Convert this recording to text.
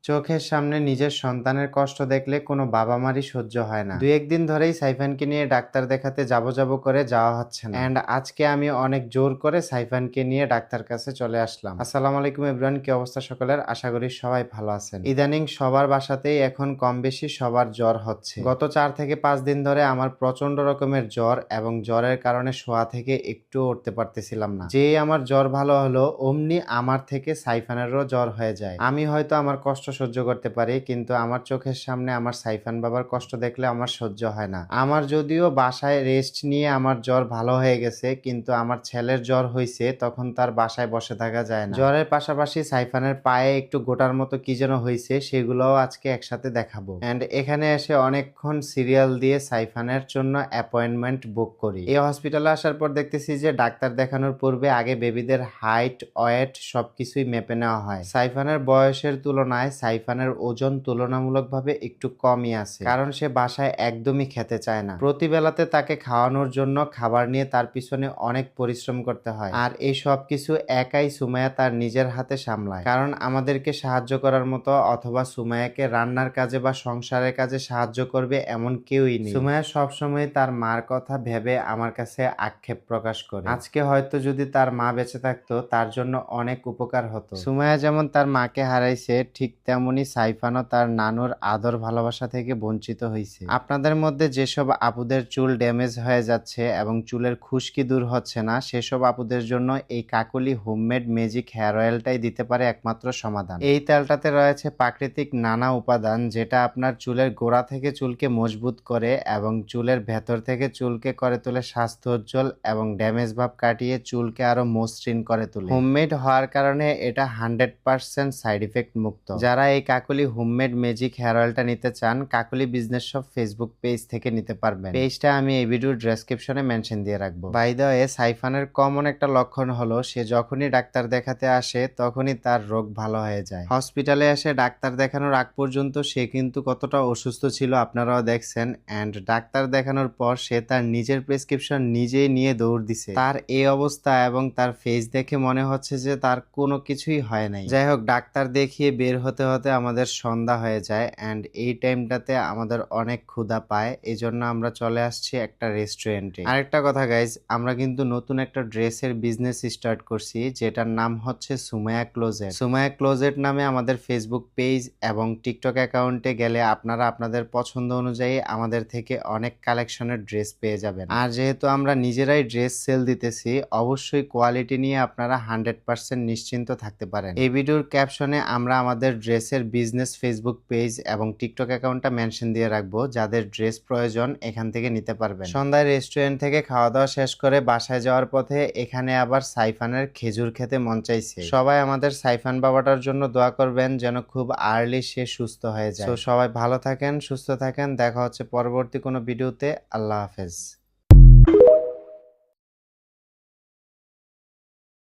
চোখের সামনে নিজের সন্তানের কষ্ট দেখলে কোনো বাবা মারই সহ্য হয় না। ২-১ দিন ধরেই সাইফানকে নিয়ে ডাক্তার দেখাতে যাব করে যাওয়া হচ্ছে না। অ্যান্ড আজকে আমি অনেক জোর করে সাইফানকে নিয়ে ডাক্তার কাছে চলে আসলাম। আসসালামু আলাইকুম এভরিওয়ান, কি অবস্থা সকলের? আশা করি সবাই ভালো আছেন। ইদানিং সবার বাসাতেই এখন কম বেশি সবার জ্বর হচ্ছে। গত ৪ থেকে ৫ দিন ধরে আমার প্রচন্ড রকমের জ্বর এবং জ্বরের কারণে শোয়া থেকে একটুও উঠতে পারতেছিলাম না। যেই আমার জ্বর ভালো হলো অমনি আমার থেকে সাইফানেরও জ্বর হয়ে যায়। আমি হয়তো আমার কষ্ট সহ্য করতে পারি, কিন্তু আমার চোখের সামনে আমার সাইফান বাবার কষ্ট দেখলে আমার সহ্য হয় না। আমার যদিও বাসায় রেস্ট নিয়ে আমার জ্বর ভালো হয়ে গেছে, কিন্তু আমার ছেলের জ্বর হয়েছে তখন তার বাসায় বসে থাকা যায় না। জ্বরের পাশাপাশি সাইফানের পায়ে একটু গোটার মতো কি যেন হয়েছে, সেগুলোও আজকে একসাথে দেখাবো। এন্ড এখানে এসে অনেকক্ষণ সিরিয়াল দিয়ে সাইফানের জন্য অ্যাপয়েন্টমেন্ট বুক করি। এই হসপিটালে আসার পর দেখতেছি যে ডাক্তার দেখানোর পূর্বে আগে বেবিদের হাইট, ওয়েট সবকিছুই মেপে নেওয়া হয়। সাইফানের বয়সের তুলনায় সাইফানের ওজন তুলনামূলকভাবে একটু কমই আছে, কারণ সে বাসায় একদমই খেতে চায় না। প্রতিবেলাতে তাকে খাওয়ানোর জন্য খাবার নিয়ে তার পিছনে অনেক পরিশ্রম করতে হয়, আর এই সব কিছু একাই সুমাইয়া তার নিজের হাতে সামলায়। কারণ আমাদেরকে সাহায্য করার মতো অথবা সুমাইয়াকে রান্নার কাজে বা সংসারের কাজে সাহায্য করবে এমন কেউই নেই। সুমাইয়া সবসময় তার মার কথা ভেবে আমার কাছে আক্ষেপ প্রকাশ করে। আজকে হয়তো যদি তার মা বেঁচে থাকতো তার জন্য অনেক উপকার হতো। সুমাইয়া যেমন তার মাকে হারাইছে, ঠিক তেমনি সাইফানও তার নানুর আদর ভালোবাসা থেকে বঞ্চিত হয়েছে। আপনাদের মধ্যে যেসব আপুদের চুল ড্যামেজ হয়ে যাচ্ছে এবং চুলের খুশকি দূর হচ্ছে না, সেসব আপুদের জন্য এই কাকলি হোমমেড ম্যাজিক হেয়ার অয়েলটাই দিতে পারে একমাত্র সমাধান। এই তেলটাতে রয়েছে প্রাকৃতিক নানা উপাদান, যেটা আপনার চুলের গোড়া থেকে চুলকে মজবুত করে এবং চুলের ভেতর থেকে চুলকে করে তোলে স্বাস্থ্যোজ্জ্বল এবং ড্যামেজ ভাব কাটিয়ে চুলকে আরো মসৃণ করে তোলে। হোমমেড হওয়ার কারণে এটা 100% সাইড ইফেক্ট মুক্ত। যারা এই কাকলি হোমমেড ম্যাজিক হেয়ার অয়েলটা নিতে চান, কাকলি বিজনেস শপ ফেসবুক পেজ থেকে নিতে পারবেন। পেজটা আমি এই ভিডিওর ডেসক্রিপশনে মেনশন দিয়ে রাখবো। বাই দ্য ওয়ে, সাইফানের কমন একটা লক্ষণ হলো সে যখনই ডাক্তার দেখাতে আসে তখনই তার রোগ ভালো হয়ে যায়। হসপিটালে এসে ডাক্তার দেখানোর আগ পর্যন্ত সে কিন্তু কতটা অসুস্থ ছিল আপনারাও দেখছেন, এন্ড ডাক্তার দেখানোর পর সে তার নিজের প্রেসক্রিপশন নিজেই নিয়ে দৌড় দিছে। তার এই অবস্থা এবং তার ফেস দেখে মনে হচ্ছে যে তার কোনো কিছুই হয় নাই। যাই হোক, ডাক্তার দেখিয়ে বের হতে হতে আমাদের সন্ধ্যা হয়ে যায়, এন্ড এই টাইমটাতে আমাদের অনেক ক্ষুধা পায়। এই জন্য আমরা চলে আসছি একটা রেস্টুরেন্টে। আরেকটা কথা গাইজ, আমরা কিন্তু নতুন একটা ড্রেসের বিজনেস স্টার্ট করছি, যেটার নাম হচ্ছে সুমাইয়া ক্লোজেট। সুমাইয়া ক্লোজেট নামে আমাদের ফেসবুক পেজ এবং টিকটক অ্যাকাউন্টে গেলে আপনারা আপনাদের পছন্দ অনুযায়ী আমাদের থেকে অনেক কালেকশনের ড্রেস পেয়ে যাবেন। আর যেহেতু আমরা নিজেরাই ড্রেস সেল দিতেছি, অবশ্যই কোয়ালিটি নিয়ে আপনারা 100% নিশ্চিন্ত থাকতে পারেন। এই ভিডিওর ক্যাপশনে আমরা আমাদের ড্রেসের বিজনেস ফেসবুক পেজ এবং টিকটক অ্যাকাউন্টটা মেনশন দিয়ে রাখবো, যাদের ড্রেস প্রয়োজন এখান থেকে নিতে পারবেন। সন্ধ্যায় রেস্টুরেন্ট থেকে খাওয়া দাওয়া শেষ করে বাসায় যাওয়ার পথে এখানে আবার সাইফানের খেজুর খেতে মন চাইছে। সবাই আমাদের সাইফান বাবাটার জন্য দোয়া করবেন যেন খুব আর্লি সে সুস্থ হয়ে যায়। সবাই ভালো থাকেন, সুস্থ থাকেন। দেখা হচ্ছে পরবর্তী কোনো ভিডিওতে। আল্লাহ হাফেজ।